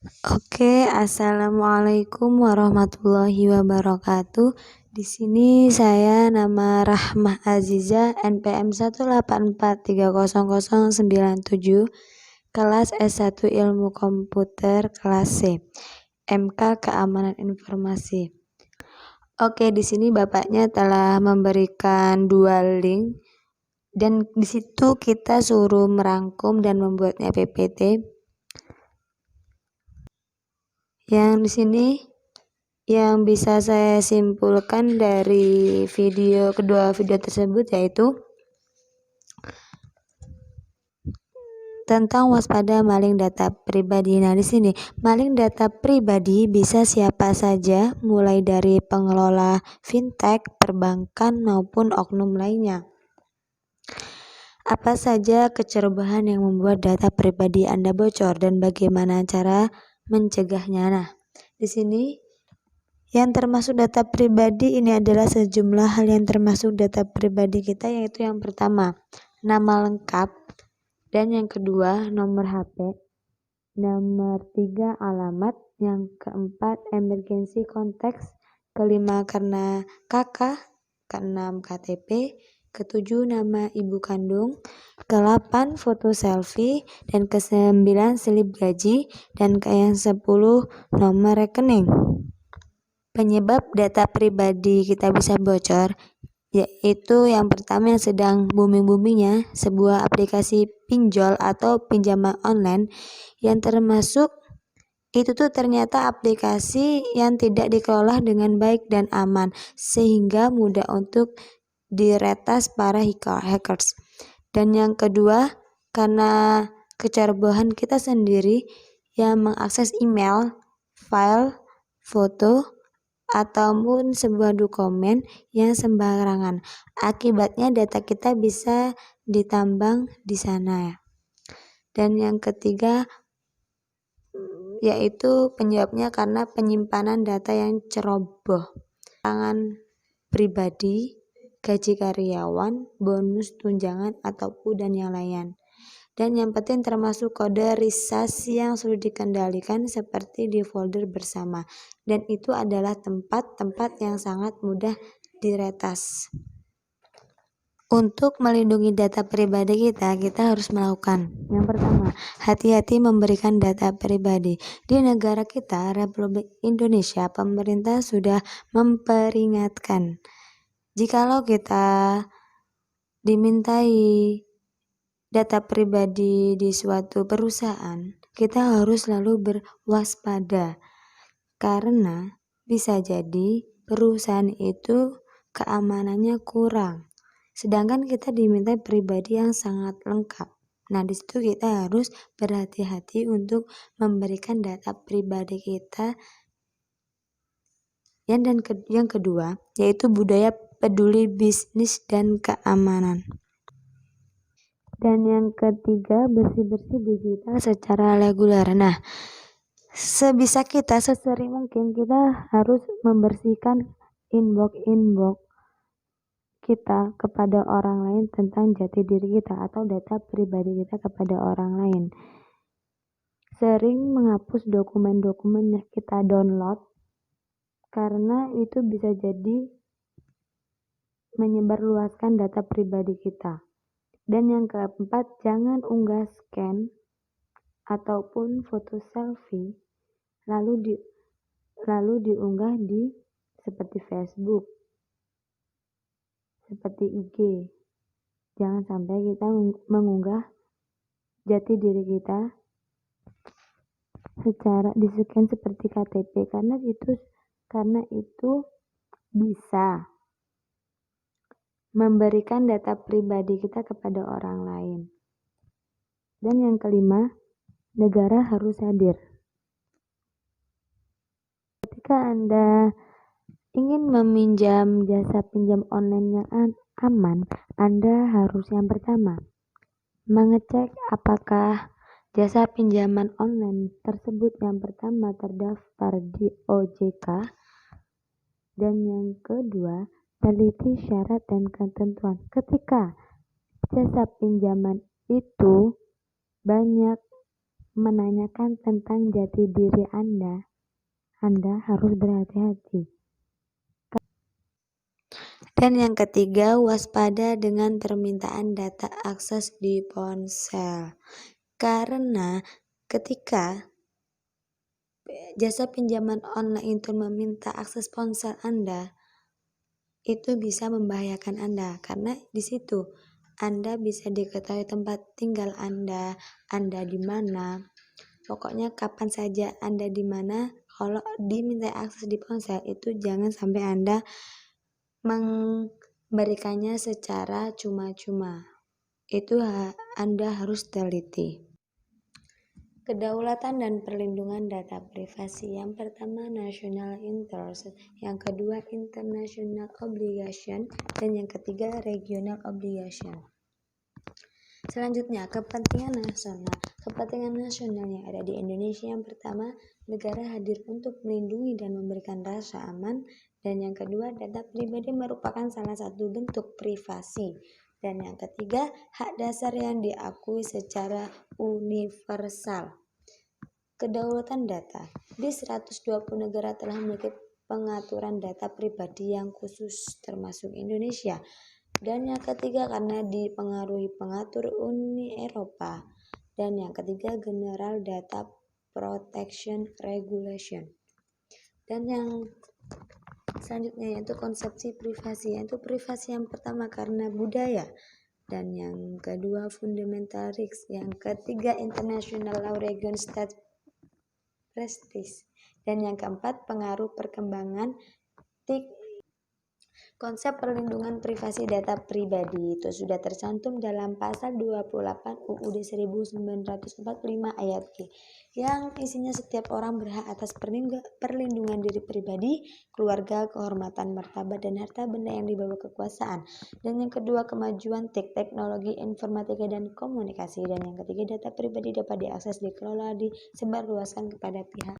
Oke, assalamualaikum warahmatullahi wabarakatuh. Di sini saya nama Rahmah Aziza, NPM 184300097, kelas S1 Ilmu Komputer kelas C, MK Keamanan Informasi. Oke, di sini bapaknya telah memberikan 2 link dan di situ kita suruh merangkum dan membuatnya PPT. Yang di sini yang bisa saya simpulkan dari kedua video tersebut yaitu tentang waspada maling data pribadi. Nah, di sini maling data pribadi bisa siapa saja, mulai dari pengelola fintech, perbankan maupun oknum lainnya. Apa saja kecerobohan yang membuat data pribadi Anda bocor dan bagaimana cara mencegahnya? Nah, di sini yang termasuk data pribadi ini adalah sejumlah hal yang termasuk data pribadi kita, yaitu yang pertama, nama lengkap, dan yang kedua, nomor HP, nomor 3, alamat, yang keempat, emergency konteks, kelima, karena kakak, keenam, KTP, ketujuh, nama ibu kandung, ke-8, foto selfie, dan ke-9, slip gaji, dan yang 10, nomor rekening. Penyebab data pribadi kita bisa bocor yaitu yang pertama yang sedang booming-boomingnya sebuah aplikasi pinjol atau pinjaman online yang termasuk itu tuh ternyata aplikasi yang tidak dikelola dengan baik dan aman sehingga mudah untuk diretas para hackers. Dan yang kedua, karena kecerobohan kita sendiri yang mengakses email, file, foto, ataupun sebuah dokumen yang sembarangan. Akibatnya data kita bisa ditambang di sana ya. Dan yang ketiga yaitu penyebabnya karena penyimpanan data yang ceroboh. Tangan pribadi, gaji karyawan, bonus tunjangan ataupun dan yang lain. Dan yang penting termasuk kode risasi yang sulit dikendalikan seperti di folder bersama. Dan itu adalah tempat-tempat yang sangat mudah diretas. Untuk melindungi data pribadi kita harus melakukan. Yang pertama, hati-hati memberikan data pribadi. Di negara kita, Republik Indonesia, pemerintah sudah memperingatkan. Jikalau kita dimintai data pribadi di suatu perusahaan, kita harus selalu berwaspada karena bisa jadi perusahaan itu keamanannya kurang, sedangkan kita diminta pribadi yang sangat lengkap. Nah, di situ kita harus berhati-hati untuk memberikan data pribadi kita. Yang kedua, yaitu budaya peduli bisnis dan keamanan. Dan yang ketiga, bersih-bersih digital secara reguler. Nah, sebisa kita, sesering mungkin kita harus membersihkan inbox kita kepada orang lain tentang jati diri kita atau data pribadi kita kepada orang lain. Sering menghapus dokumen-dokumen yang kita download karena itu bisa jadi menyebarluaskan data pribadi kita. Dan yang keempat, jangan unggah scan ataupun foto selfie lalu diunggah di seperti Facebook, seperti IG. Jangan sampai kita mengunggah jati diri kita secara di-scan seperti KTP karena itu bisa memberikan data pribadi kita kepada orang lain. Dan yang kelima, negara harus hadir. Ketika Anda ingin meminjam jasa pinjam online yang aman, Anda harus yang pertama, mengecek apakah jasa pinjaman online tersebut yang pertama terdaftar di OJK. Dan yang kedua, teliti syarat dan ketentuan. Ketika jasa pinjaman itu banyak menanyakan tentang jati diri Anda harus berhati-hati. Dan yang ketiga, waspada dengan permintaan data akses di ponsel. Karena ketika jasa pinjaman online itu meminta akses ponsel Anda, itu bisa membahayakan Anda karena di situ Anda bisa diketahui tempat tinggal Anda di mana, pokoknya kapan saja Anda di mana. Kalau diminta akses di ponsel itu jangan sampai Anda memberikannya secara cuma-cuma. Itu Anda harus teliti. Kedaulatan dan perlindungan data privasi. Yang pertama, national interest. Yang kedua, international obligation. Dan yang ketiga, regional obligation. Selanjutnya, kepentingan nasional. Kepentingan nasional yang ada di Indonesia, yang pertama, negara hadir untuk melindungi dan memberikan rasa aman. Dan yang kedua, data pribadi merupakan salah satu bentuk privasi. Dan yang ketiga, hak dasar yang diakui secara universal. Kedaulatan data. Di 120 negara telah memiliki pengaturan data pribadi yang khusus termasuk Indonesia. Dan yang ketiga, karena dipengaruhi pengatur Uni Eropa. Dan yang ketiga, General Data Protection Regulation. Dan yang selanjutnya yaitu konsepsi privasi, yaitu privasi yang pertama karena budaya, dan yang kedua fundamental rights, yang ketiga international law region state prestige, dan yang keempat pengaruh perkembangan konsep perlindungan privasi data pribadi itu sudah tercantum dalam pasal 28 UUD 1945 ayat G, yang isinya setiap orang berhak atas perlindungan diri pribadi, keluarga, kehormatan, martabat, dan harta benda yang dibawa kekuasaan. Dan yang kedua, kemajuan teknologi informatika dan komunikasi. Dan yang ketiga, data pribadi dapat diakses, dikelola, disebarluaskan kepada pihak